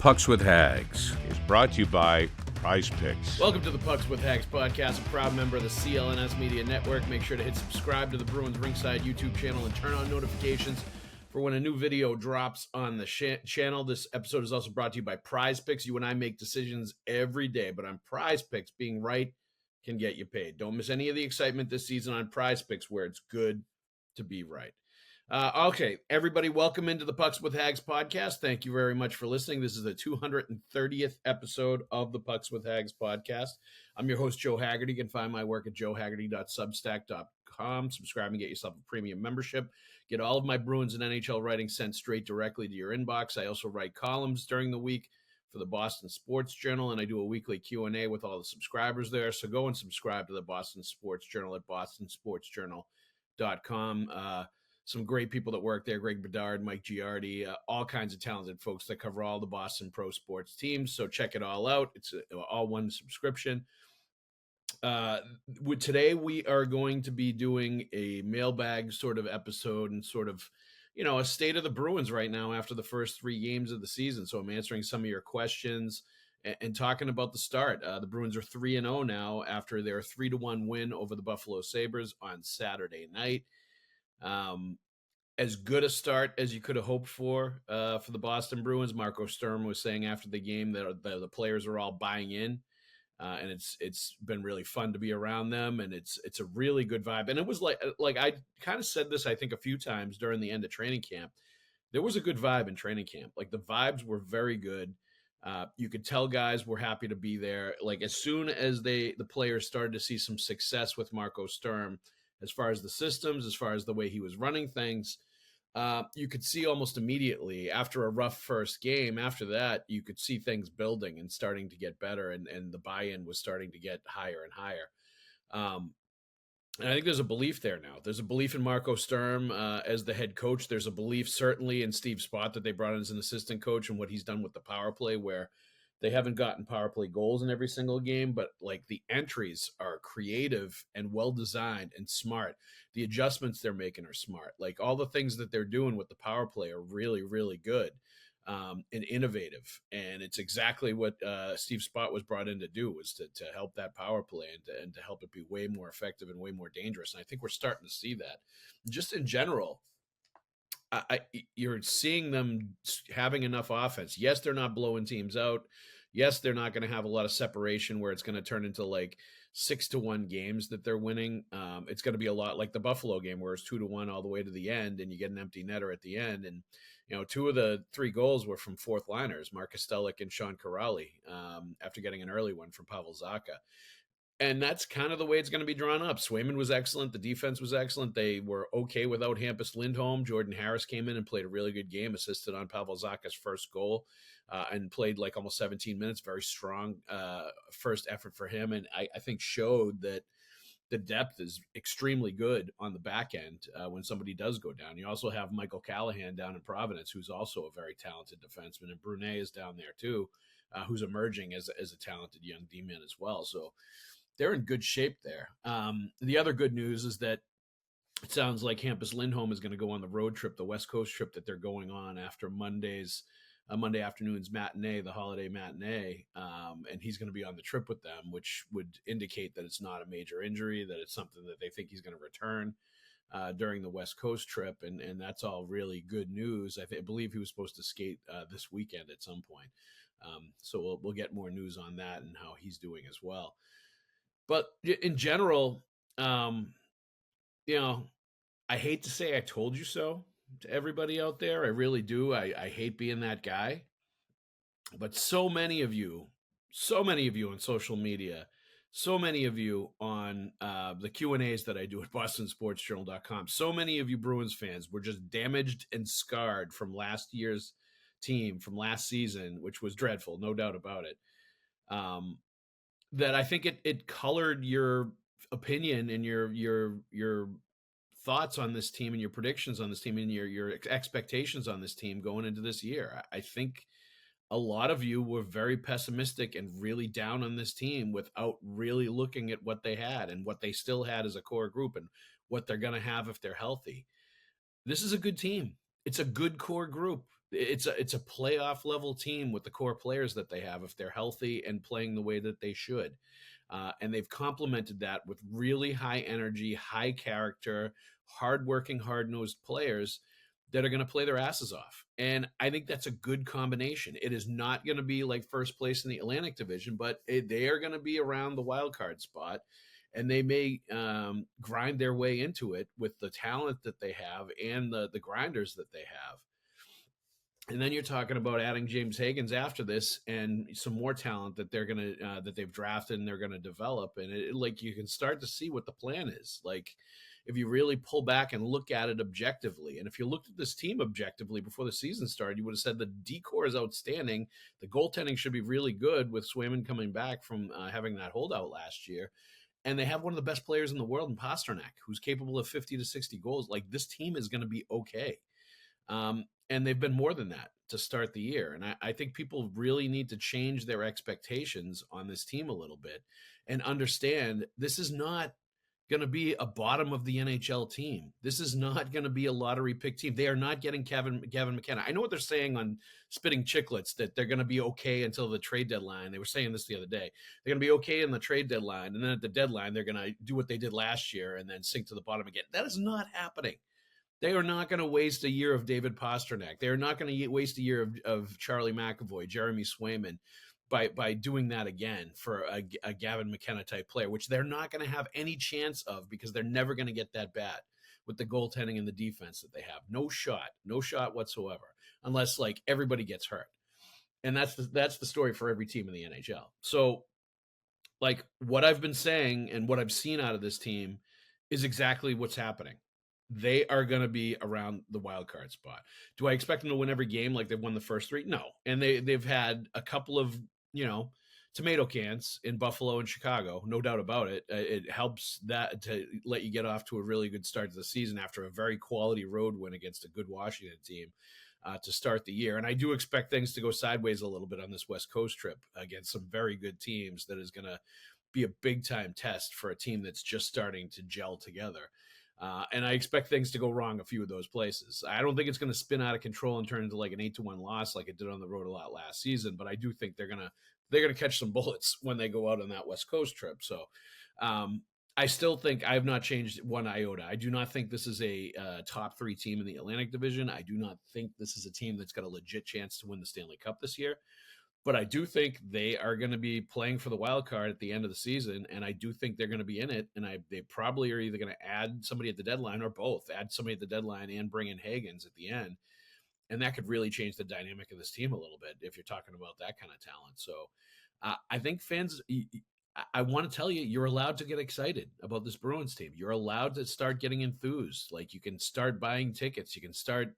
Pucks with Haggs is brought to you by Prize Picks. Welcome to the Pucks with Haggs podcast, a proud member of the CLNS Media Network. Make sure to hit subscribe to the Bruins Ringside YouTube channel and turn on notifications for when a new video drops on the channel. This episode is also brought to you by Prize Picks. You and I make decisions every day, but on Prize Picks, being right can get you paid. Don't miss any of the excitement this season on Prize Picks, where it's good to be right. Okay, everybody, welcome into the Pucks with Haggs podcast. Thank you very much for listening. This is the 230th episode of the Pucks with Haggs podcast. I'm your host, Joe Haggerty. You can find my work at joehaggerty.substack.com. Subscribe and get yourself a premium membership. Get all of my Bruins and NHL writing sent straight directly to your inbox. I also write columns during the week for the Boston Sports Journal, and I do a weekly Q&A with all the subscribers there. So go and subscribe to the Boston Sports Journal at bostonsportsjournal.com. Some great people that work there, Greg Bedard, Mike Giardi, all kinds of talented folks that cover all the Boston pro sports teams. So check it all out. It's all one subscription. Today we are going to be doing a mailbag sort of episode and sort of, a state of the Bruins right now after the first 3 games of the season. So I'm answering some of your questions and talking about the start. The Bruins are 3-0 now after their 3-1 win over the Buffalo Sabres on Saturday night. As good a start as you could have hoped for the Boston Bruins. Marco Sturm was saying after the game that the players are all buying in, and it's been really fun to be around them, and it's a really good vibe. And it was like I kind of said this, I think, a few times during the end of training camp. There was a good vibe in training camp. Like, the vibes were very good. You could tell guys were happy to be there. Like, as soon as the players started to see some success with Marco Sturm, as far as the systems, as far as the way he was running things, you could see almost immediately after a rough first game, after that, you could see things building and starting to get better, and the buy-in was starting to get higher and higher. And I think there's a belief there now. There's a belief in Marco Sturm as the head coach. There's a belief certainly in Steve Spott that they brought in as an assistant coach and what he's done with the power play, where they haven't gotten power play goals in every single game, but like the entries are creative and well-designed and smart. The adjustments they're making are smart. Like, all the things that they're doing with the power play are really, really good and innovative. And it's exactly what Steve Spott was brought in to do, was to help that power play and to help it be way more effective and way more dangerous. And I think we're starting to see that. Just in general, you're seeing them having enough offense. Yes, they're not blowing teams out. Yes, they're not going to have a lot of separation where it's going to turn into like 6-1 games that they're winning. It's going to be a lot like the Buffalo game, where it's 2-1 all the way to the end, and you get an empty netter at the end. And 2 of the 3 goals were from fourth liners, Marcus Stellick and Sean Corrali, after getting an early one from Pavel Zacha. And that's kind of the way it's going to be drawn up. Swayman was excellent. The defense was excellent. They were okay without Hampus Lindholm. Jordan Harris came in and played a really good game, assisted on Pavel Zacha's first goal, and played like almost 17 minutes. Very strong first effort for him. And I think showed that the depth is extremely good on the back end when somebody does go down. You also have Michael Callahan down in Providence, who's also a very talented defenseman. And Brunet is down there too, who's emerging as a talented young D-man as well. So they're in good shape there. The other good news is that it sounds like Hampus Lindholm is going to go on the road trip, the West Coast trip that they're going on after Monday afternoon's matinee, the holiday matinee, and he's going to be on the trip with them, which would indicate that it's not a major injury, that it's something that they think he's going to return during the West Coast trip, and that's all really good news. I believe he was supposed to skate this weekend at some point, so we'll get more news on that and how he's doing as well. But in general, I hate to say I told you so to everybody out there. I really do. I hate being that guy. But so many of you on social media, so many of you on the Q&As that I do at bostonsportsjournal.com, so many of you Bruins fans were just damaged and scarred from last year's team, from last season, which was dreadful, no doubt about it. That I think it colored your opinion and your thoughts on this team and your predictions on this team and your expectations on this team going into this year. I think a lot of you were very pessimistic and really down on this team without really looking at what they had and what they still had as a core group and what they're going to have if they're healthy. This is a good team. It's a good core group. it's a playoff level team with the core players that they have if they're healthy and playing the way that they should. And they've complemented that with really high energy, high character, hardworking, hard nosed players that are going to play their asses off. And I think that's a good combination. It is not going to be like first place in the Atlantic Division, but they are going to be around the wild card spot. And they may grind their way into it with the talent that they have and the grinders that they have. And then you're talking about adding James Haggs after this and some more talent that they're gonna that they've drafted and they're gonna develop. And like you can start to see what the plan is. Like if you really pull back and look at it objectively, and if you looked at this team objectively before the season started, you would have said the decor is outstanding. The goaltending should be really good with Swayman coming back from having that holdout last year. And they have one of the best players in the world in Pasternak, who's capable of 50 to 60 goals. Like this team is going to be okay. And they've been more than that to start the year. And I think people really need to change their expectations on this team a little bit and understand this is not going to be a bottom of the NHL team. This is not going to be a lottery pick team. They are not getting Gavin McKenna. I know what they're saying on Spitting Chicklets, that they're going to be okay until the trade deadline. They were saying this the other day. They're going to be okay in the trade deadline. And then at the deadline, they're going to do what they did last year and then sink to the bottom again. That is not happening. They are not going to waste a year of David Pasternak. They are not going to waste a year of Charlie McAvoy, Jeremy Swayman by doing that again for a Gavin McKenna type player, which they're not going to have any chance of because they're never going to get that bad with the goaltending and the defense that they have. No shot whatsoever, unless like everybody gets hurt. And that's the story for every team in the NHL. So like what I've been saying and what I've seen out of this team is exactly what's happening. They are going to be around the wild card spot. Do I expect them to win every game like they've won the first three? No. And they've had a couple of, tomato cans in Buffalo and Chicago, no doubt about it. It helps that to let you get off to a really good start to the season after a very quality road win against a good Washington team to start the year. And I do expect things to go sideways a little bit on this West Coast trip against some very good teams. That is going to be a big time test for a team that's just starting to gel together. And I expect things to go wrong a few of those places. I don't think it's going to spin out of control and turn into like an 8-1 loss like it did on the road a lot last season. But I do think they're gonna catch some bullets when they go out on that West Coast trip. So I still think I have not changed one iota. I do not think this is a top 3 team in the Atlantic Division. I do not think this is a team that's got a legit chance to win the Stanley Cup this year. But I do think they are going to be playing for the wild card at the end of the season, and I do think they're going to be in it. And they probably are either going to add somebody at the deadline or both, add somebody at the deadline and bring in Haggs at the end. And that could really change the dynamic of this team a little bit if you're talking about that kind of talent. So I think fans, I want to tell you, you're allowed to get excited about this Bruins team. You're allowed to start getting enthused. Like you can start buying tickets. You can start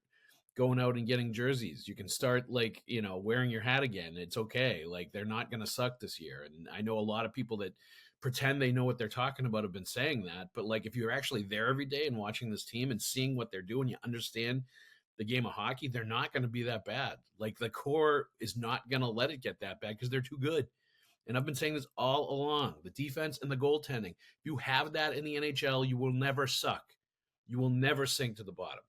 going out and getting jerseys. You can start wearing your hat again. It's okay. Like they're not going to suck this year. And I know a lot of people that pretend they know what they're talking about have been saying that, but like if you're actually there every day and watching this team and seeing what they're doing, you understand the game of hockey, they're not going to be that bad. Like the core is not going to let it get that bad because they're too good. And I've been saying this all along, the defense and the goaltending. If you have that in the NHL, you will never suck. You will never sink to the bottom.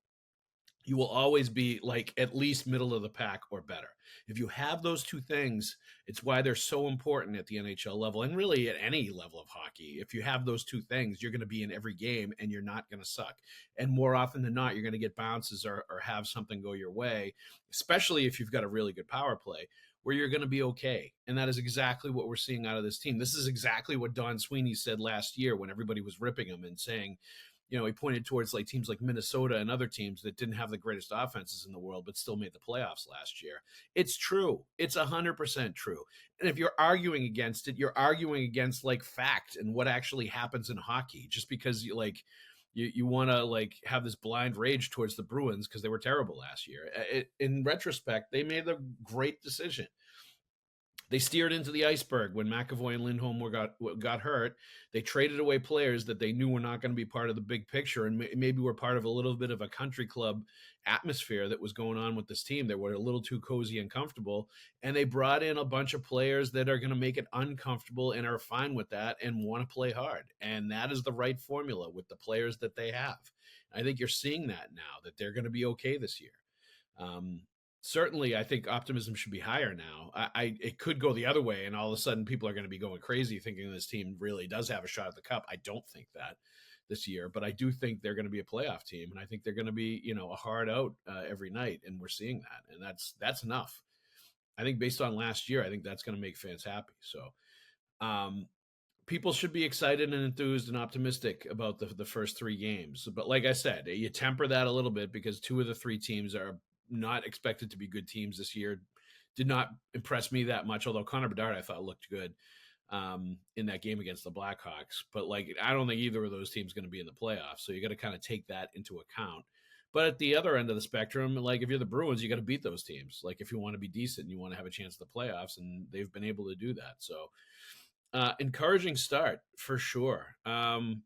You will always be like at least middle of the pack or better. If you have those two things, it's why they're so important at the NHL level and really at any level of hockey. If you have those two things, you're going to be in every game and you're not going to suck. And more often than not, you're going to get bounces or have something go your way, especially if you've got a really good power play where you're going to be okay. And that is exactly what we're seeing out of this team. This is exactly what Don Sweeney said last year when everybody was ripping him and saying, he pointed towards like teams like Minnesota and other teams that didn't have the greatest offenses in the world, but still made the playoffs last year. It's true. It's 100% true. And if you're arguing against it, you're arguing against like fact and what actually happens in hockey, just because you want to like have this blind rage towards the Bruins because they were terrible last year. In retrospect, they made a great decision. They steered into the iceberg when McAvoy and Lindholm got hurt. They traded away players that they knew were not going to be part of the big picture and maybe were part of a little bit of a country club atmosphere that was going on with this team. They were a little too cozy and comfortable, and they brought in a bunch of players that are going to make it uncomfortable and are fine with that and want to play hard. And that is the right formula with the players that they have. I think you're seeing that now, that they're going to be okay this year. certainly I think optimism should be higher now. It could go the other way, and all of a sudden people are going to be going crazy thinking this team really does have a shot at the cup. I don't think that this year, but I do think they're going to be a playoff team, and I think they're going to be, a hard out every night, and we're seeing that, and that's enough. I think based on last year, I think that's going to make fans happy. So, people should be excited and enthused and optimistic about the first 3 games. But like I said, you temper that a little bit because 2 of the 3 teams are not expected to be good teams this year. Did not impress me that much, although Connor Bedard I thought looked good in that game against the Blackhawks. But I don't think either of those teams going to be in the playoffs. So you got to kind of take that into account. But at the other end of the spectrum, if you're the Bruins, you got to beat those teams. If you want to be decent, you want to have a chance at the playoffs, and they've been able to do that. So encouraging start for sure. Hampus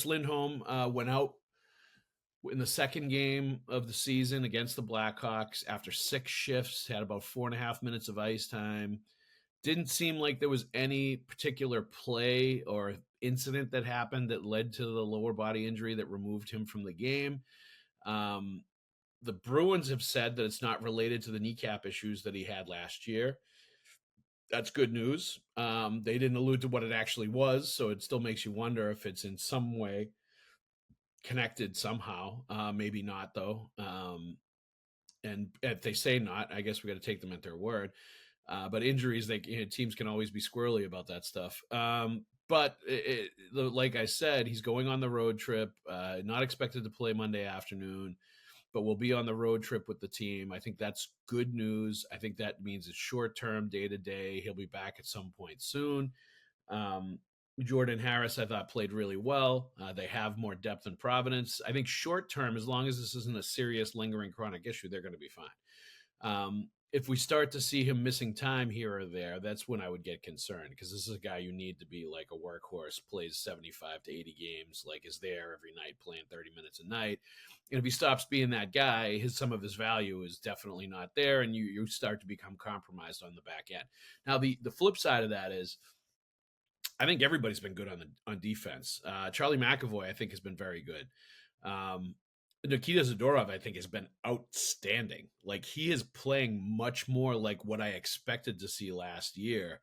Lindholm went out in the second game of the season against the Blackhawks after 6 shifts, had about 4.5 minutes of ice time. Didn't seem like there was any particular play or incident that happened that led to the lower body injury that removed him from the game. The Bruins have said that it's not related to the kneecap issues that he had last year. That's good news. They didn't allude to what it actually was, so it still makes you wonder if it's in some way connected somehow. Maybe not, though. And if they say not, I guess we got to take them at their word. But injuries, teams can always be squirrely about that stuff. But like I said, he's going on the road trip, not expected to play Monday afternoon, but we'll be on the road trip with the team. I think that's good news. I think that means it's short-term, day-to-day. He'll be back at some point soon. Jordan Harris, I thought, played really well. They have more depth in Providence. I think short-term, as long as this isn't a serious, lingering chronic issue, they're going to be fine. If we start to see him missing time here or there, that's when I would get concerned, because this is a guy you need to be like a workhorse, plays 75 to 80 games, is there every night playing 30 minutes a night. And if he stops being that guy, some of his value is definitely not there, and you start to become compromised on the back end. Now, the flip side of that is I think everybody's been good on defense. Charlie McAvoy, I think, has been very good. Nikita Zadorov, I think, has been outstanding. He is playing much more like what I expected to see last year.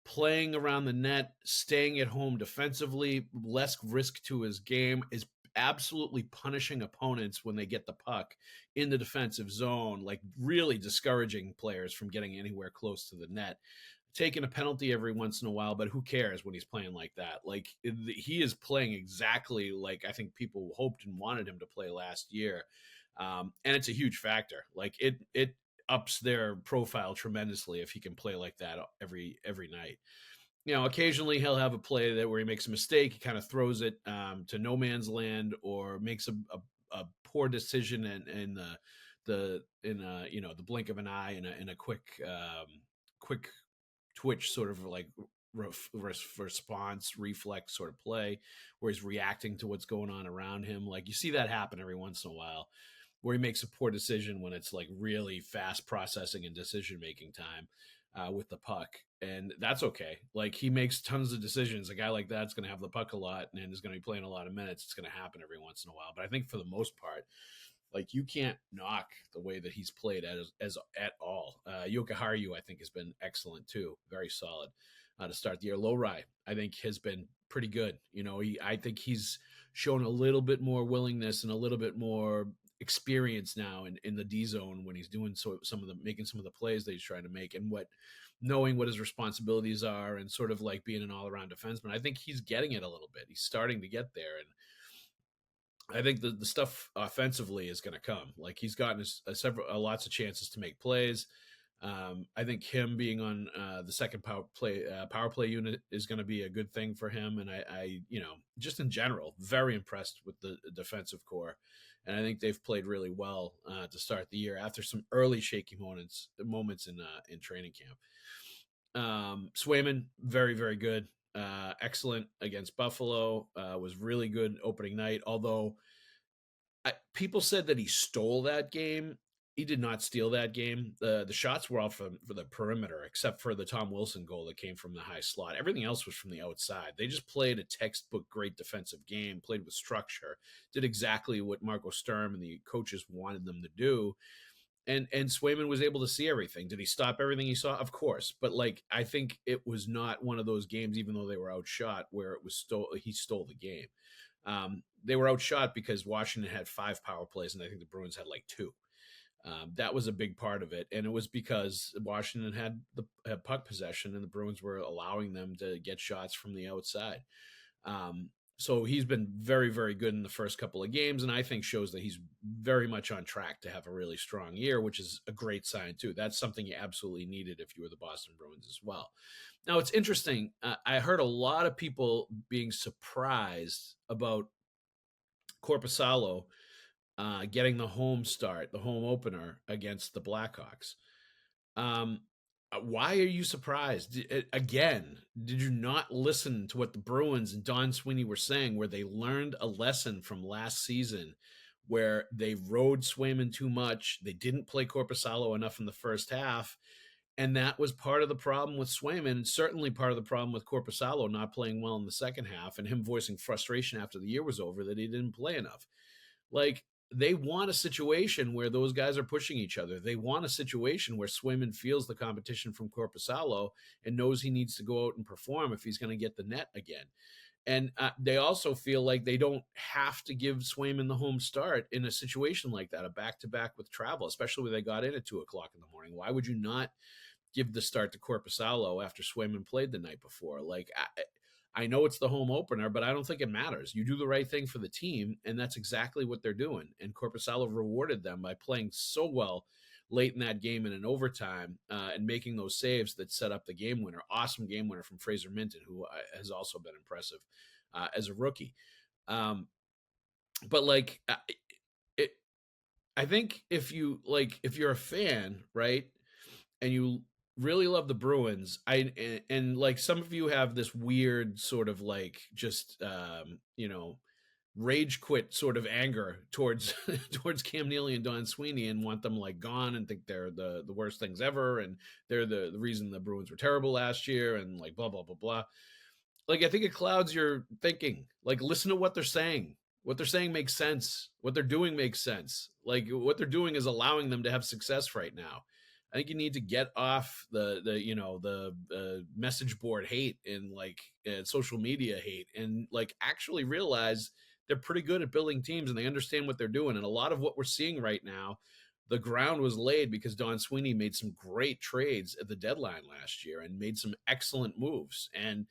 Playing around the net, staying at home defensively, less risk to his game, is absolutely punishing opponents when they get the puck in the defensive zone, really discouraging players from getting anywhere close to the net. Taking a penalty every once in a while, but who cares when he's playing like that? He is playing exactly like I think people hoped and wanted him to play last year. And it's a huge factor. It ups their profile tremendously if he can play like that every night. Occasionally he'll have a play where he makes a mistake, he kind of throws it to no man's land, or makes a poor decision in the blink of an eye, in a quick twitch sort of response reflex sort of play where he's reacting to what's going on around him. You see that happen every once in a while, where he makes a poor decision when it's really fast processing and decision making time with the puck, and that's okay. He makes tons of decisions. A guy like that's going to have the puck a lot and is going to be playing a lot of minutes. It's going to happen every once in a while, but I think for the most part, you can't knock the way that he's played as at all. Jokiharju, I think, has been excellent too. Very solid to start the year. Lowry, I think, has been pretty good. I think he's shown a little bit more willingness and a little bit more experience now in the D zone when he's doing making some of the plays that he's trying to make, and knowing what his responsibilities are, and sort of being an all-around defenseman. I think he's getting it a little bit. He's starting to get there, and I think the stuff offensively is going to come. He's gotten lots of chances to make plays. I think him being on the second power play unit is going to be a good thing for him. And I just in general, very impressed with the defensive core. And I think they've played really well to start the year after some early shaky moments in training camp. Swayman, very, very good. Excellent against Buffalo, was really good opening night. Although people said that he stole that game, he did not steal that game. The shots were all for the perimeter, except for the Tom Wilson goal that came from the high slot. Everything else was from the outside. They just played a textbook great defensive game, played with structure, did exactly what Marco Sturm and the coaches wanted them to do. And Swayman was able to see everything. Did he stop everything he saw? Of course. But like, I think it was not one of those games, even though they were outshot, where it was he stole the game. They were outshot because Washington had 5 power plays, and I think the Bruins had like 2. That was a big part of it, and it was because Washington had puck possession, and the Bruins were allowing them to get shots from the outside. So he's been very, very good in the first couple of games, and I think shows that he's very much on track to have a really strong year, which is a great sign too. That's something you absolutely needed if you were the Boston Bruins as well. Now, it's interesting. I heard a lot of people being surprised about Korpisalo getting the home start, the home opener against the Blackhawks. Why are you surprised? Again, did you not listen to what the Bruins and Don Sweeney were saying, where they learned a lesson from last season, where they rode Swayman too much? They didn't play Korpisalo enough in the first half, and that was part of the problem with Swayman, and certainly part of the problem with Korpisalo not playing well in the second half, and him voicing frustration after the year was over that he didn't play enough. Like, they want a situation where those guys are pushing each other. They want a situation where Swayman feels the competition from Korpisalo and knows he needs to go out and perform if he's going to get the net again. And they also feel like they don't have to give Swayman the home start in a situation like that, a back-to-back with travel, especially when they got in at 2 o'clock in the morning. Why would you not give the start to Korpisalo after Swayman played the night before? Like, I know it's the home opener, but I don't think it matters. You do the right thing for the team, and that's exactly what they're doing. And Korpisalo rewarded them by playing so well late in that game and in overtime and making those saves that set up the game winner. Awesome game winner from Fraser Minton, who has also been impressive as a rookie. But like, I think if you're a fan, right, and you really love the Bruins, and like some of you have this weird sort of like just rage quit sort of anger towards towards Cam Neely and Don Sweeney, and want them like gone, and think they're the worst things ever, and they're the reason the Bruins were terrible last year, and like blah blah blah blah. Like, I think it clouds your thinking. Like, listen to what they're saying. What they're saying makes sense. What they're doing makes sense. Like, what they're doing is allowing them to have success right now. I think you need to get off the message board hate and like social media hate, and like actually realize they're pretty good at building teams and they understand what they're doing. And a lot of what we're seeing right now, the ground was laid because Don Sweeney made some great trades at the deadline last year and made some excellent moves. And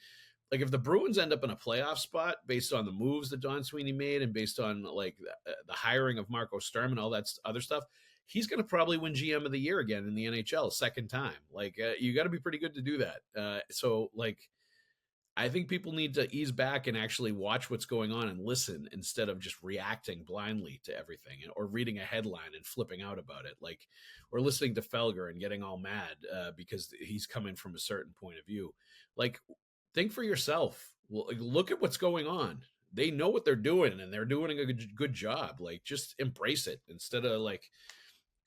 like, if the Bruins end up in a playoff spot based on the moves that Don Sweeney made and based on like the hiring of Marco Sturm and all that other stuff, he's going to probably win GM of the year again in the NHL second time. Like, you got to be pretty good to do that. So like, I think people need to ease back and actually watch what's going on and listen, instead of just reacting blindly to everything or reading a headline and flipping out about it. Like, or listening to Felger and getting all mad because he's coming from a certain point of view. Like, think for yourself. Well, look at what's going on. They know what they're doing, and they're doing a good job. Like, just embrace it instead of like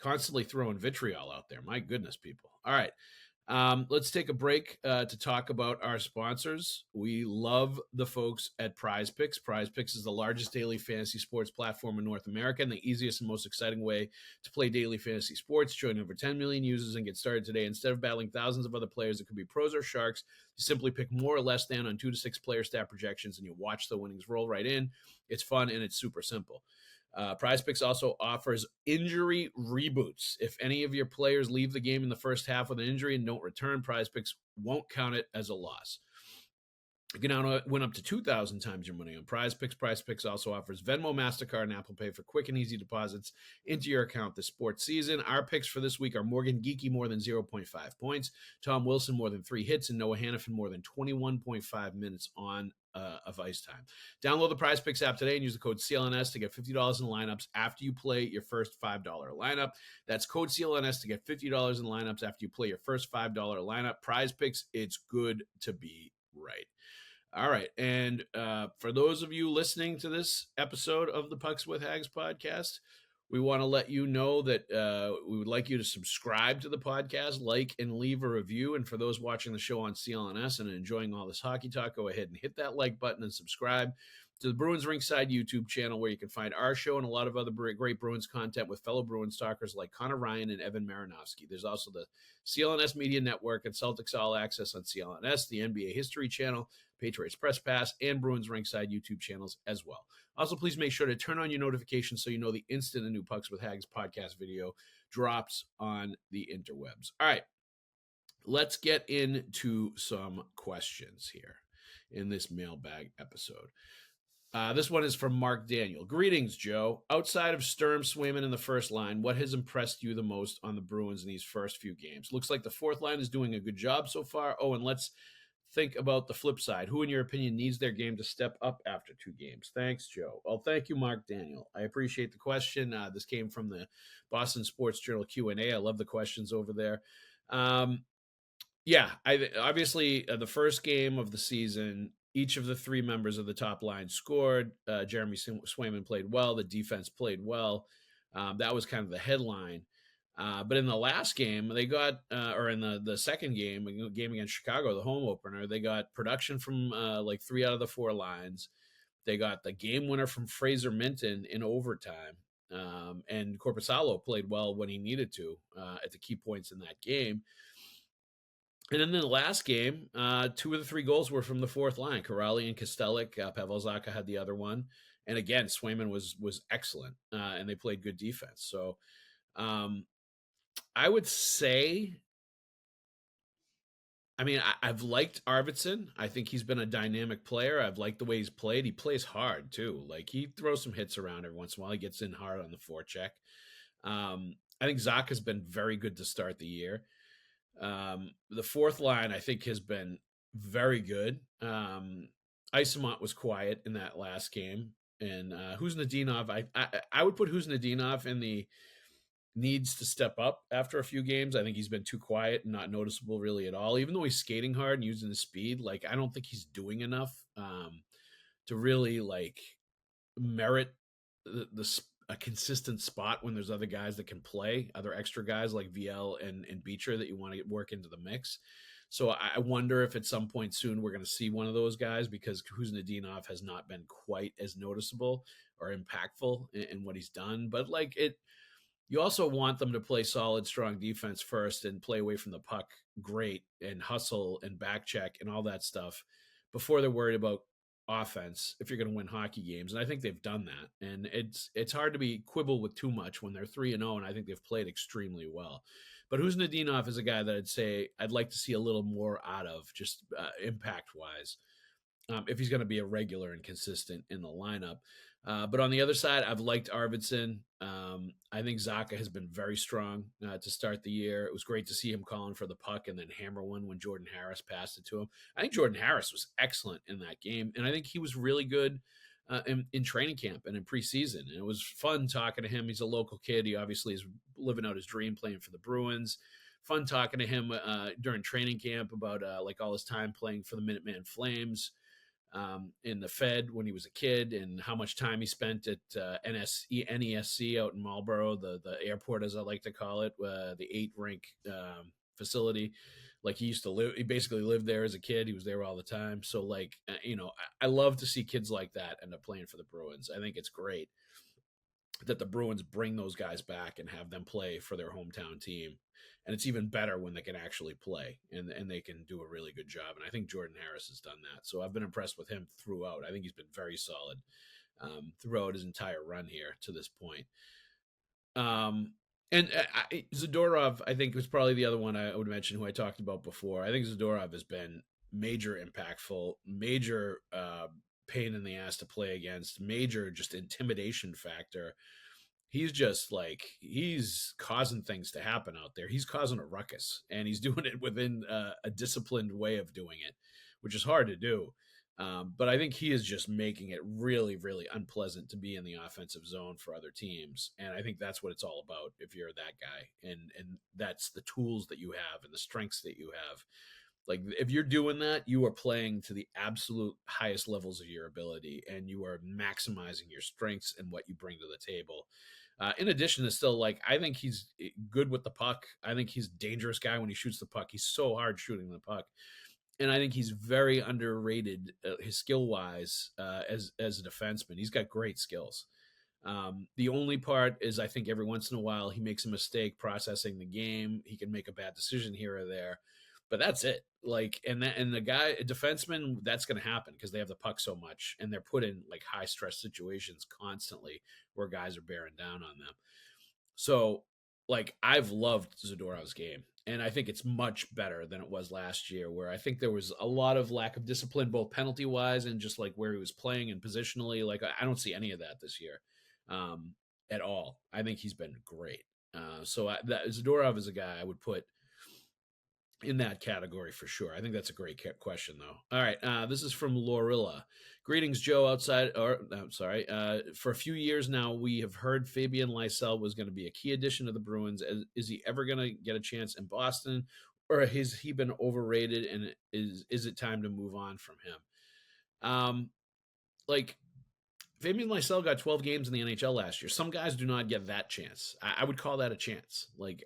constantly throwing vitriol out there. My goodness, people. All right. Let's take a break to talk about our sponsors. We love the folks at Prize Picks. Prize Picks is the largest daily fantasy sports platform in North America and the easiest and most exciting way to play daily fantasy sports. Join over 10 million users and get started today. Instead of battling thousands of other players that could be pros or sharks, you simply pick more or less than on 2 to 6 player stat projections, and you watch the winnings roll right in. It's fun and it's super simple. Prize Picks also offers injury reboots. If any of your players leave the game in the first half with an injury and don't return, Prize Picks won't count it as a loss. You can now win up to 2,000 times your money on Prize Picks. Prize Picks also offers Venmo, MasterCard, and Apple Pay for quick and easy deposits into your account this sports season. Our picks for this week are Morgan Geekie more than 0.5 points, Tom Wilson more than 3 hits, and Noah Hannafin more than 21.5 minutes on of ice time. Download the Prize Picks app today and use the code CLNS to get $50 in lineups after you play your first $5 lineup. That's code CLNS to get $50 in lineups after you play your first $5 lineup. Prize Picks, it's good to be right. All right. And for those of you listening to this episode of the Pucks with Haggs podcast, We want to let you know that we would like you to subscribe to the podcast, like and leave a review. And for those watching the show on CLNS and enjoying all this hockey talk, go ahead and hit that like button and subscribe to the Bruins Ringside YouTube channel, where you can find our show and a lot of other great Bruins content with fellow Bruins talkers like Conor Ryan and Evan Marinofski. There's also the CLNS Media Network and Celtics All Access on CLNS, the NBA History Channel, Patriots Press Pass, and Bruins Ringside YouTube channels as well. Also, please make sure to turn on your notifications so you know the instant a new Pucks with Haggs podcast video drops on the interwebs. All right, let's get into some questions here in this mailbag episode. This one is from Mark Daniel. Greetings, Joe. Outside of Sturm, Swayman in the first line, what has impressed you the most on the Bruins in these first few games? Looks like the fourth line is doing a good job so far. Oh, and let's think about the flip side. Who, in your opinion, needs their game to step up after 2 games? Thanks, Joe. Well, thank you, Mark Daniel. I appreciate the question. This came from the Boston Sports Journal Q&A. I love the questions over there. Obviously, the first game of the season, each of the 3 members of the top line scored. Jeremy Swayman played well. The defense played well. That was kind of the headline. But in the last game, they got, or in the second game against Chicago, the home opener, they got production from like 3 out of the 4 lines. They got the game winner from Fraser Minton in overtime. And Korpisalo played well when he needed to at the key points in that game. And then in the last game, 2 of the 3 goals were from the fourth line. Kuraly and Kostelic. Pavel Zacha had the other one. And again, Swayman was excellent, and they played good defense. So I would say, I've liked Arvidsson. I think he's been a dynamic player. I've liked the way he's played. He plays hard, too. Like, he throws some hits around every once in a while. He gets in hard on the forecheck. I think Zacha's been very good to start the year. The fourth line, I think, has been very good. Isamont was quiet in that last game. And Huznadinov, I would put Huznadinov in the needs to step up after a few games. I think he's been too quiet and not noticeable really at all. Even though he's skating hard and using his speed, like, I don't think he's doing enough to really, like, merit a consistent spot when there's other guys that can play, other extra guys like VL and Beecher that you want to work into the mix. So I wonder if at some point soon we're going to see one of those guys, because Huznadinov has not been quite as noticeable or impactful in what he's done. But like you also want them to play solid, strong defense first and play away from the puck great and hustle and back check and all that stuff before they're worried about offense if you're going to win hockey games. And I think they've done that. And it's hard to be quibble with too much when they're 3-0, and I think they've played extremely well. But Huznadinov is a guy that I'd say I'd like to see a little more out of, just impact-wise, if he's going to be a regular and consistent in the lineup. But on the other side, I've liked Arvidsson. I think Zacha has been very strong to start the year. It was great to see him calling for the puck and then hammer one when Jordan Harris passed it to him. I think Jordan Harris was excellent in that game, and I think he was really good in training camp and in preseason. And it was fun talking to him. He's a local kid. He obviously is living out his dream playing for the Bruins. Fun talking to him during training camp about like all his time playing for the Minuteman Flames in the Fed when he was a kid, and how much time he spent at NESC out in Marlboro, the airport, as I like to call it, the 8-rink facility. Like, he basically lived there as a kid. He was there all the time. So, like, I love to see kids like that end up playing for the Bruins. I think it's great that the Bruins bring those guys back and have them play for their hometown team. And it's even better when they can actually play and they can do a really good job. And I think Jordan Harris has done that. So I've been impressed with him throughout. I think he's been very solid throughout his entire run here to this point. Zadorov, I think, was probably the other one I would mention who I talked about before. I think Zadorov has been major impactful, major pain in the ass to play against, major just intimidation factor. He's just like, he's causing things to happen out there. He's causing a ruckus, and he's doing it within a disciplined way of doing it, which is hard to do. But I think he is just making it really, really unpleasant to be in the offensive zone for other teams. And I think that's what it's all about if you're that guy. And that's the tools that you have and the strengths that you have. Like, if you're doing that, you are playing to the absolute highest levels of your ability, and you are maximizing your strengths and what you bring to the table. In addition to still, like, I think he's good with the puck. I think he's a dangerous guy when he shoots the puck. He's so hard shooting the puck. And I think he's very underrated, his skill wise, as a defenseman. He's got great skills. The only part is I think every once in a while he makes a mistake processing the game. He can make a bad decision here or there, but that's it. Like, and the guy, a defenseman, that's going to happen because they have the puck so much and they're put in like high stress situations constantly where guys are bearing down on them. So, like, I've loved Zadorov's game, and I think it's much better than it was last year, where I think there was a lot of lack of discipline, both penalty wise and just like where he was playing and positionally. Like, I don't see any of that this year at all. I think he's been great. Zadorov is a guy I would put in that category for sure. I think that's a great question, though. All right, this is from Lorilla. Greetings, Joe. For a few years now, we have heard Fabian Lysell was going to be a key addition to the Bruins. Is he ever going to get a chance in Boston, or has he been overrated? And is it time to move on from him? Like, Fabian Lysell got 12 games in the NHL last year. Some guys do not get that chance. I would call that a chance. Like,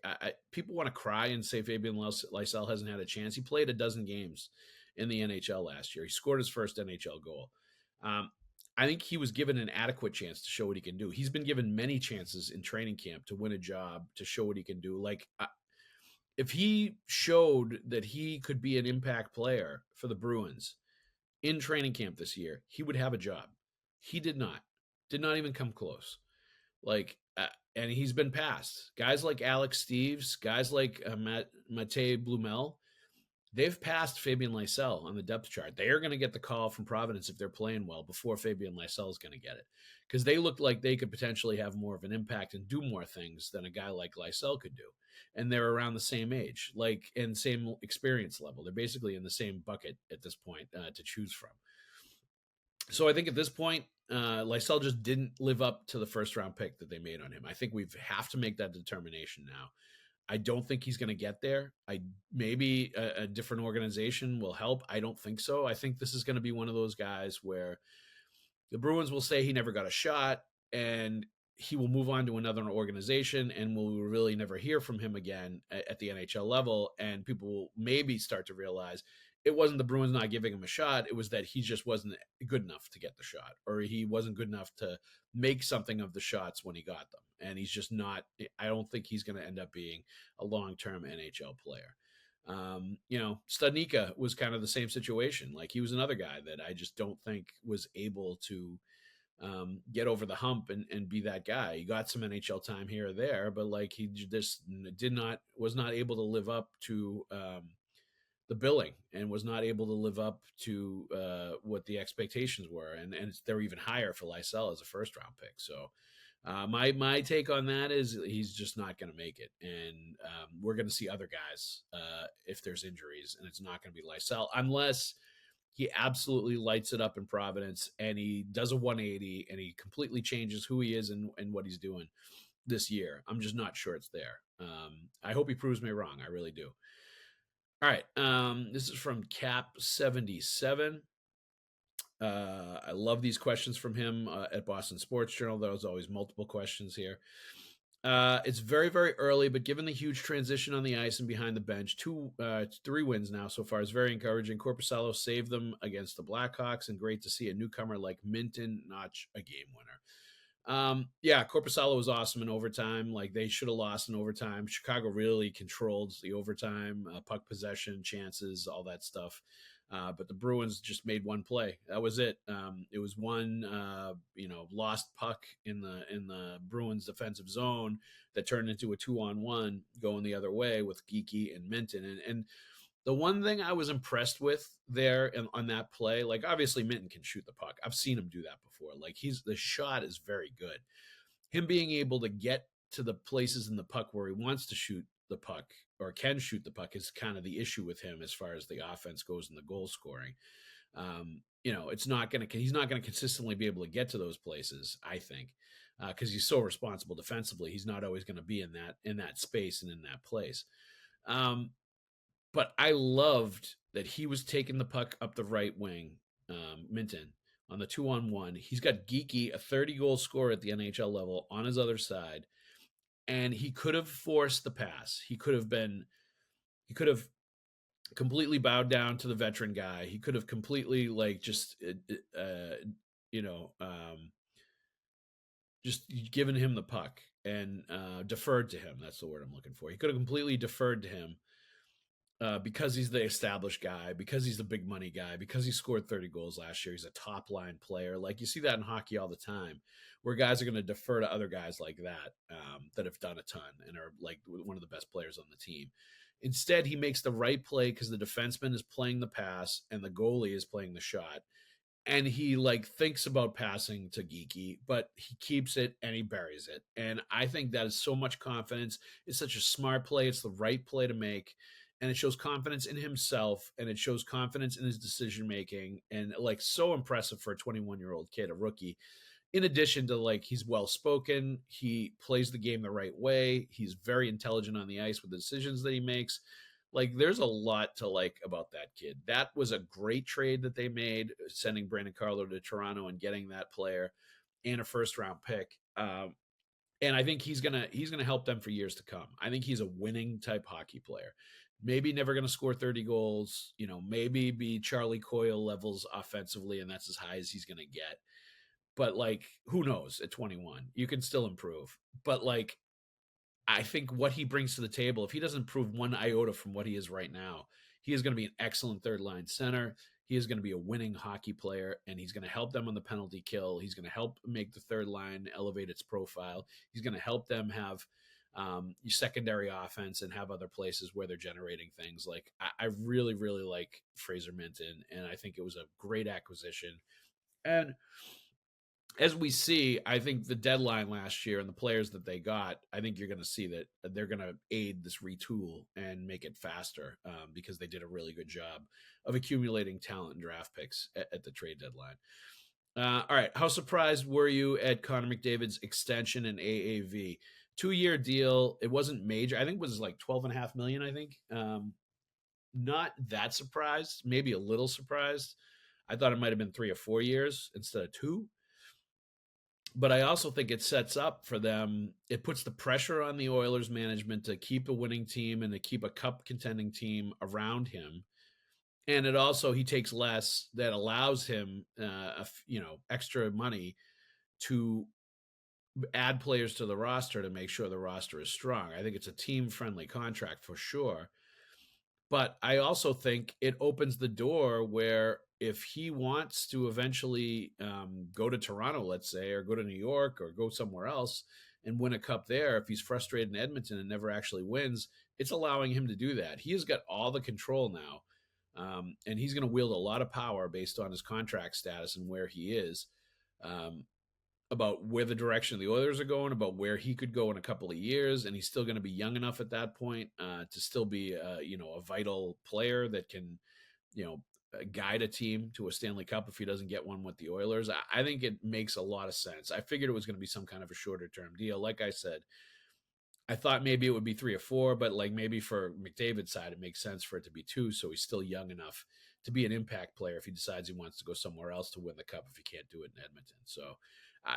people want to cry and say Fabian Lysell hasn't had a chance. He played a dozen games in the NHL last year. He scored his first NHL goal. I think he was given an adequate chance to show what he can do. He's been given many chances in training camp to win a job, to show what he can do. Like, if he showed that he could be an impact player for the Bruins in training camp this year, he would have a job. He did not even come close. Like, and he's been passed. Guys like Alex Steves, guys like Matej Blumel, they've passed Fabian Lysell on the depth chart. They are going to get the call from Providence if they're playing well before Fabian Lysell is going to get it, because they look like they could potentially have more of an impact and do more things than a guy like Lysell could do. And they're around the same age, like, and same experience level. They're basically in the same bucket at this point to choose from. So I think at this point, Lysell just didn't live up to the first round pick that they made on him. I think we have to make that determination now. I don't think he's going to get there. Maybe a different organization will help. I don't think so. I think this is going to be one of those guys where the Bruins will say he never got a shot and he will move on to another organization and we'll really never hear from him again at the NHL level. And people will maybe start to realize it wasn't the Bruins not giving him a shot. It was that he just wasn't good enough to get the shot, or he wasn't good enough to make something of the shots when he got them. And he's just not, I don't think he's going to end up being a long-term NHL player. Studnicka was kind of the same situation. Like, he was another guy that I just don't think was able to get over the hump and be that guy. He got some NHL time here or there, but like, he just was not able to live up to the billing and was not able to live up to what the expectations were. And they're even higher for Lysell as a first round pick. So my take on that is he's just not going to make it. And we're going to see other guys if there's injuries, and it's not going to be Lysell unless he absolutely lights it up in Providence and he does a 180 and he completely changes who he is and what he's doing this year. I'm just not sure it's there. I hope he proves me wrong. I really do. All right. This is from Cap77. I love these questions from him at Boston Sports Journal. There's always multiple questions here. It's very, very early, but given the huge transition on the ice and behind the bench, 3 wins now so far is very encouraging. Korpisalo saved them against the Blackhawks, and great to see a newcomer like Minton notch a game winner. Korpisalo was awesome in overtime. Like, they should have lost in overtime. Chicago really controlled the overtime, puck possession, chances, all that stuff. But the Bruins just made one play. That was it. It was one, lost puck in the Bruins defensive zone that turned into a 2-on-1 going the other way with Geekie and Minton. And the one thing I was impressed with there on that play, like, obviously Minton can shoot the puck. I've seen him do that before. Like, the shot is very good. Him being able to get to the places in the puck where he wants to shoot the puck or can shoot the puck is kind of the issue with him as far as the offense goes and the goal scoring. He's not going to consistently be able to get to those places, I think, because he's so responsible defensively. He's not always going to be in that space and in that place. But I loved that he was taking the puck up the right wing, Minton, on the 2-on-1. He's got Geeky, a 30-goal scorer at the NHL level, on his other side, and he could have forced the pass. He could have completely bowed down to the veteran guy. He could have completely you know, just given him the puck and deferred to him. That's the word I'm looking for. He could have completely deferred to him because he's the established guy, because he's the big money guy, because he scored 30 goals last year. He's a top line player. Like, you see that in hockey all the time, where guys are going to defer to other guys like that that have done a ton and are like one of the best players on the team. Instead, he makes the right play because the defenseman is playing the pass and the goalie is playing the shot. And he thinks about passing to Geeky, but he keeps it and he buries it. And I think that is so much confidence. It's such a smart play. It's the right play to make. And it shows confidence in himself, and it shows confidence in his decision-making, and so impressive for a 21-year-old kid, a rookie. In addition to he's well-spoken, he plays the game the right way. He's very intelligent on the ice with the decisions that he makes. There's a lot to like about that kid. That was a great trade that they made, sending Brandon Carlo to Toronto and getting that player and a first-round pick. And I think he's gonna help them for years to come. I think he's a winning type hockey player. Maybe never going to score 30 goals, maybe be Charlie Coyle levels offensively, and that's as high as he's going to get. But who knows? At 21, you can still improve. But I think what he brings to the table, if he doesn't improve one iota from what he is right now, he is going to be an excellent third line center. He is going to be a winning hockey player, and he's going to help them on the penalty kill. He's going to help make the third line elevate its profile. He's going to help them have secondary offense and have other places where they're generating things. I really, really like Fraser Minton, and I think it was a great acquisition. And as we see, I think the deadline last year and the players that they got, I think you're going to see that they're going to aid this retool and make it faster because they did a really good job of accumulating talent and draft picks at the trade deadline. All right. How surprised were you at Connor McDavid's extension in AAV? 2-year deal. It wasn't major. I think it was $12.5 million, I think. Not that surprised, maybe a little surprised. I thought it might've been 3 or 4 years instead of 2. But I also think it sets up for them. It puts the pressure on the Oilers management to keep a winning team and to keep a cup contending team around him. And it also, he takes less, that allows him, extra money to add players to the roster to make sure the roster is strong. I think it's a team-friendly contract for sure. But I also think it opens the door where if he wants to eventually go to Toronto, let's say, or go to New York or go somewhere else and win a cup there, if he's frustrated in Edmonton and never actually wins, it's allowing him to do that. He has got all the control now, and he's going to wield a lot of power based on his contract status and where he is. About where the direction of the Oilers are going, about where he could go in a couple of years, and he's still going to be young enough at that point to still be, a vital player that can, guide a team to a Stanley Cup if he doesn't get one with the Oilers. I think it makes a lot of sense. I figured it was going to be some kind of a shorter term deal. Like I said, I thought maybe it would be 3 or 4, but maybe for McDavid's side, it makes sense for it to be 2. So he's still young enough to be an impact player if he decides he wants to go somewhere else to win the cup if he can't do it in Edmonton. So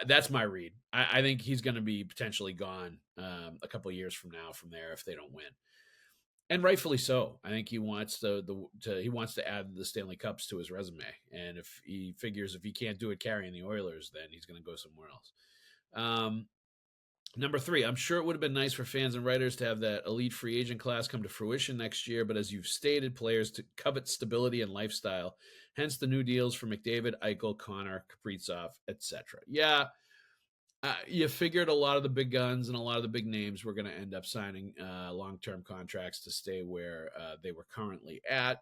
that's my read. I think he's going to be potentially gone a couple of years from now from there if they don't win. And rightfully so. I think he wants he wants to add the Stanley Cups to his resume. And if he figures if he can't do it carrying the Oilers, then he's going to go somewhere else. Number 3, I'm sure it would have been nice for fans and writers to have that elite free agent class come to fruition next year. But as you've stated, players to covet stability and lifestyle, hence the new deals for McDavid, Eichel, Connor, Kaprizov, etc. Yeah, you figured a lot of the big guns and a lot of the big names were going to end up signing long-term contracts to stay where they were currently at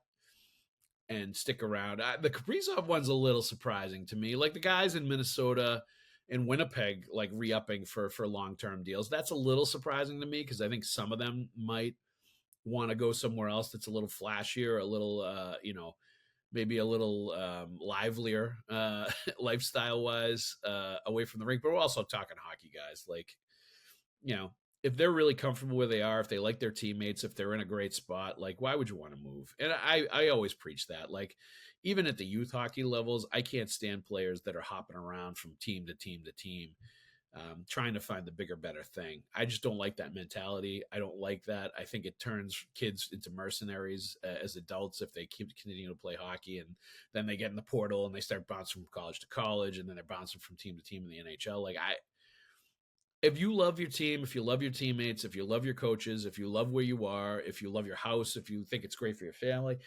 and stick around. The Kaprizov one's a little surprising to me. The guys in Minnesota and Winnipeg, re-upping for long-term deals. That's a little surprising to me because I think some of them might want to go somewhere else that's a little flashier, a little, maybe a little livelier lifestyle-wise away from the rink. But we're also talking hockey guys. if they're really comfortable where they are, if they like their teammates, if they're in a great spot, like why would you want to move? And I always preach that. Like even at the youth hockey levels, I can't stand players that are hopping around from team to team to team, trying to find the bigger, better thing. I just don't like that mentality. I don't like that. I think it turns kids into mercenaries as adults if they keep continuing to play hockey, and then they get in the portal and they start bouncing from college to college, and then they're bouncing from team to team in the NHL. Like if you love your team, if you love your teammates, if you love your coaches, if you love where you are, if you love your house, if you think it's great for your family,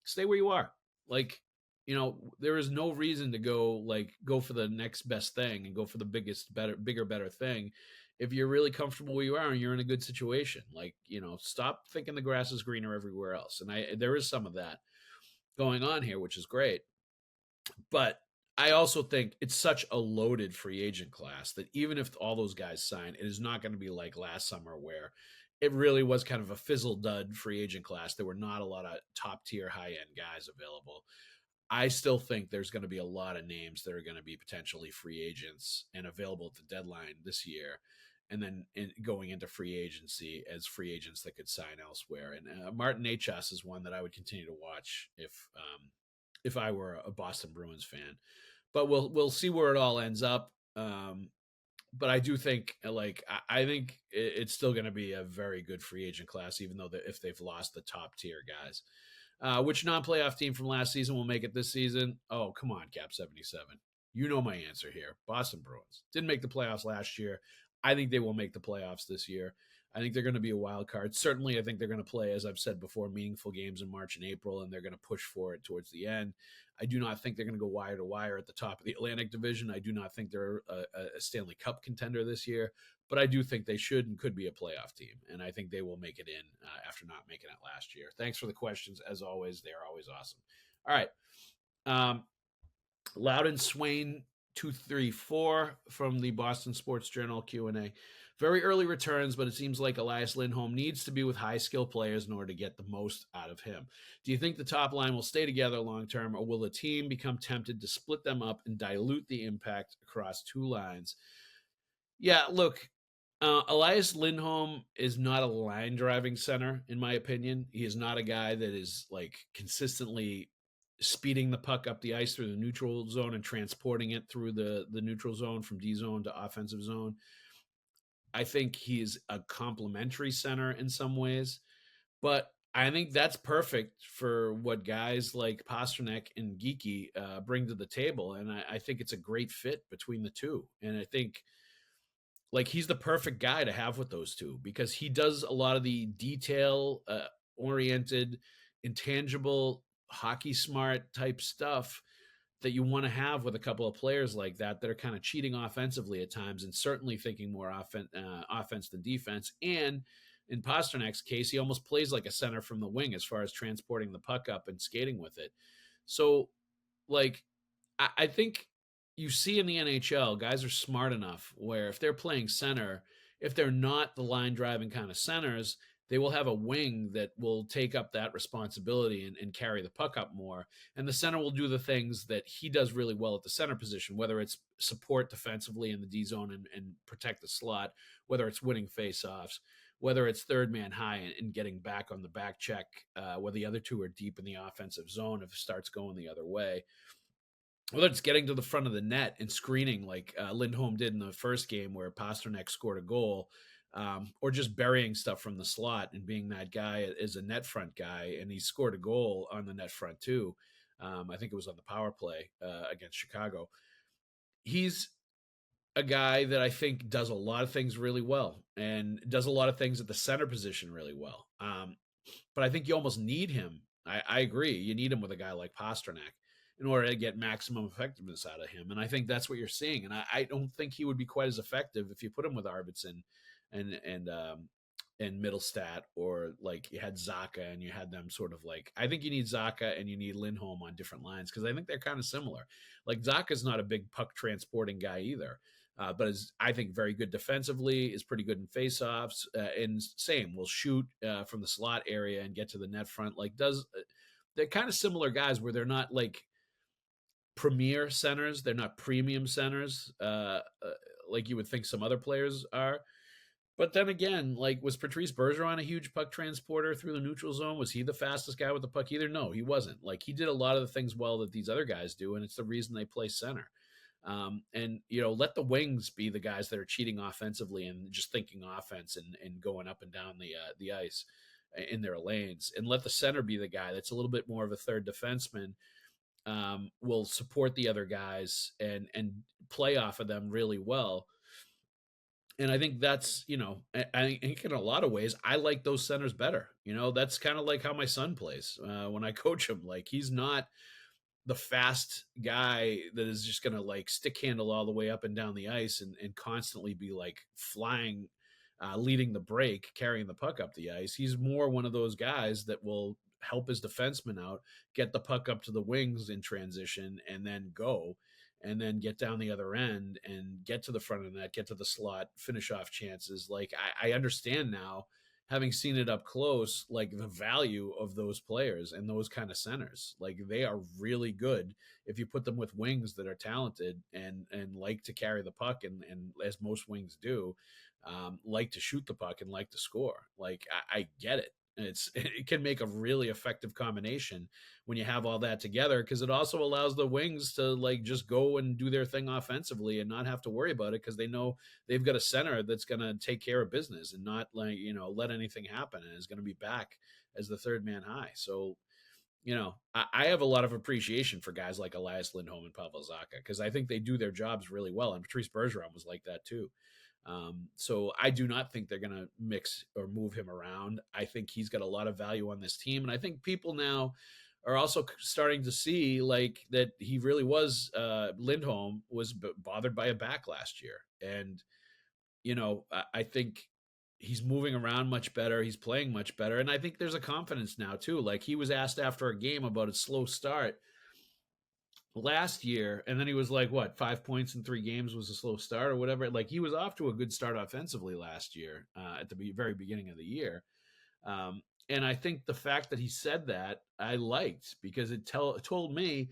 stay where you are. Like, there is no reason to go for the next best thing and go for the bigger, better thing. If you're really comfortable where you are and you're in a good situation, stop thinking the grass is greener everywhere else. And there is some of that going on here, which is great. But I also think it's such a loaded free agent class that even if all those guys sign, it is not going to be like last summer where it really was kind of a fizzle dud free agent class. There were not a lot of top tier high end guys available. I still think there's going to be a lot of names that are going to be potentially free agents and available at the deadline this year. And then going into free agency as free agents that could sign elsewhere. And Martin Necas is one that I would continue to watch if I were a Boston Bruins fan. But we'll see where it all ends up. But I do think I think it's still going to be a very good free agent class, even though if they've lost the top tier guys. Which non-playoff team from last season will make it this season? Oh, come on, Cap 77. You know my answer here. Boston Bruins. Didn't make the playoffs last year. I think they will make the playoffs this year. I think they're going to be a wild card. Certainly, I think they're going to play, as I've said before, meaningful games in March and April, and they're going to push for it towards the end. I do not think they're going to go wire to wire at the top of the Atlantic Division. I do not think they're a Stanley Cup contender this year, but I do think they should and could be a playoff team, and I think they will make it in after not making it last year. Thanks for the questions. As always, they are always awesome. All right. Loudon Swain 234 from the Boston Sports Journal Q&A. Very early returns, but it seems like Elias Lindholm needs to be with high-skill players in order to get the most out of him. Do you think the top line will stay together long-term, or will the team become tempted to split them up and dilute the impact across two lines? Yeah, look, Elias Lindholm is not a line-driving center, in my opinion. He is not a guy that is, consistently speeding the puck up the ice through the neutral zone and transporting it through the neutral zone from D zone to offensive zone. I think he's a complementary center in some ways, but I think that's perfect for what guys like Pastrnak and Geeky bring to the table. And I think it's a great fit between the two. And I think he's the perfect guy to have with those two because he does a lot of the detail oriented, intangible, hockey smart type stuff that you want to have with a couple of players like that are kind of cheating offensively at times and certainly thinking more offense than defense. And in Pasternak's case, he almost plays like a center from the wing as far as transporting the puck up and skating with it. So, I think you see in the NHL, guys are smart enough where if they're playing center, if they're not the line driving kind of centers, they will have a wing that will take up that responsibility and carry the puck up more. And the center will do the things that he does really well at the center position, whether it's support defensively in the D zone and protect the slot, whether it's winning faceoffs, whether it's third man high and getting back on the back check, where the other two are deep in the offensive zone if it starts going the other way. Whether it's getting to the front of the net and screening like Lindholm did in the first game where Pastrnak scored a goal, or just burying stuff from the slot and being that guy as a net front guy. And he scored a goal on the net front too. I think it was on the power play against Chicago. He's a guy that I think does a lot of things really well and does a lot of things at the center position really well. But I think you almost need him. I agree. You need him with a guy like Pastrnak in order to get maximum effectiveness out of him. And I think that's what you're seeing. And I don't think he would be quite as effective if you put him with Arvidsson and Middlestat, or you had Zacha and you had them sort of I think you need Zacha and you need Lindholm on different lines because I think they're kind of similar. Zacha's not a big puck transporting guy either, but is, I think, very good defensively, is pretty good in faceoffs, and same, will shoot from the slot area and get to the net front. They're kind of similar guys where they're not premier centers, they're not premium centers like you would think some other players are. But then again, like, was Patrice Bergeron a huge puck transporter through the neutral zone? Was he the fastest guy with the puck either? No, he wasn't. Like, he did a lot of the things well that these other guys do, and it's the reason they play center. And let the wings be the guys that are cheating offensively and just thinking offense and going up and down the ice in their lanes, and let the center be the guy that's a little bit more of a third defenseman. Will support the other guys and play off of them really well. And I think that's, I think in a lot of ways, I like those centers better. That's kind of like how my son plays when I coach him. Like, he's not the fast guy that is just going to like stick handle all the way up and down the ice and constantly be like flying, leading the break, carrying the puck up the ice. He's more one of those guys that will help his defenseman out, get the puck up to the wings in transition, and then go, and then get down the other end and get to the front of the net, get to the slot, finish off chances. Like, I understand now, having seen it up close, like the value of those players and those kind of centers. Like, they are really good if you put them with wings that are talented and like to carry the puck and as most wings do, like to shoot the puck and like to score. Like, I get it. It can make a really effective combination when you have all that together, because it also allows the wings to like just go and do their thing offensively and not have to worry about it, because they know they've got a center that's going to take care of business and not like let anything happen, and is going to be back as the third man high. So I have a lot of appreciation for guys like Elias Lindholm and Pavel Zacha, because I think they do their jobs really well, and Patrice Bergeron was like that too. So I do not think they're going to mix or move him around. I think he's got a lot of value on this team. And I think people now are also starting to see like that he really was, Lindholm was bothered by a back last year. And, I think he's moving around much better. He's playing much better. And I think there's a confidence now too. Like, he was asked after a game about a slow start last year, and then he was like, what, 5 points in 3 games was a slow start or whatever. Like, he was off to a good start offensively last year, at the very beginning of the year. And I think the fact that he said that I liked, because it told me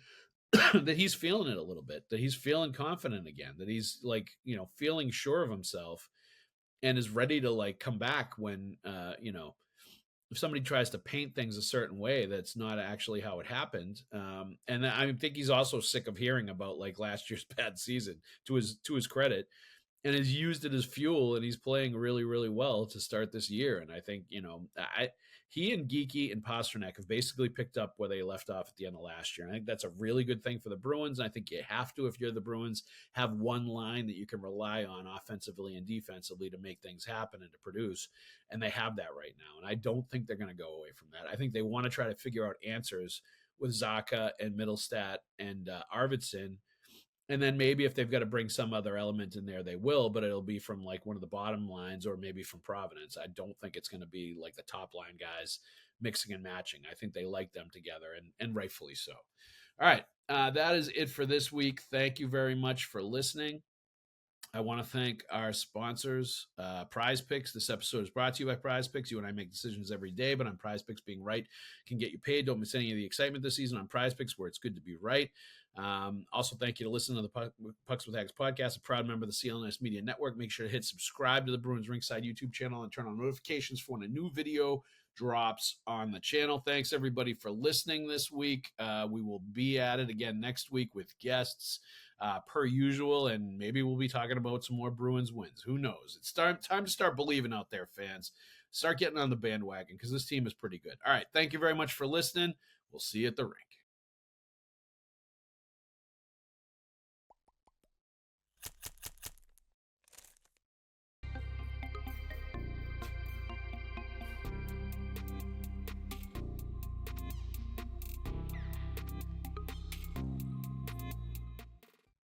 that he's feeling it a little bit, that he's feeling confident again, that he's like, feeling sure of himself and is ready to like come back when, if somebody tries to paint things a certain way, that's not actually how it happened. And I think he's also sick of hearing about like last year's bad season, to his credit, and has used it as fuel, and he's playing really, really well to start this year. And I think, he and Geeky and Pasternak have basically picked up where they left off at the end of last year. And I think that's a really good thing for the Bruins. And I think you have to, if you're the Bruins, have one line that you can rely on offensively and defensively to make things happen and to produce. And they have that right now. And I don't think they're going to go away from that. I think they want to try to figure out answers with Zacha and Middlestat and Arvidsson. And then maybe if they've got to bring some other element in there, they will, but it'll be from like one of the bottom lines or maybe from Providence. I don't think it's going to be like the top line guys mixing and matching. I think they like them together, and rightfully so. All right. That is it for this week. Thank you very much for listening. I want to thank our sponsors, Prize Picks. This episode is brought to you by Prize Picks. You and I make decisions every day, but on Prize Picks, being right can get you paid. Don't miss any of the excitement this season on Prize Picks, where it's good to be right. Also, thank you to listen to the Pucks with Haggs podcast, a proud member of the CLNS Media Network. Make sure to hit subscribe to the Bruins Ringside YouTube channel and turn on notifications for when a new video drops on the channel. Thanks, everybody, for listening this week. We will be at it again next week with guests, per usual, and maybe we'll be talking about some more Bruins wins. Who knows? It's time to start believing out there, fans. Start getting on the bandwagon, because this team is pretty good. All right, thank you very much for listening. We'll see you at the rink.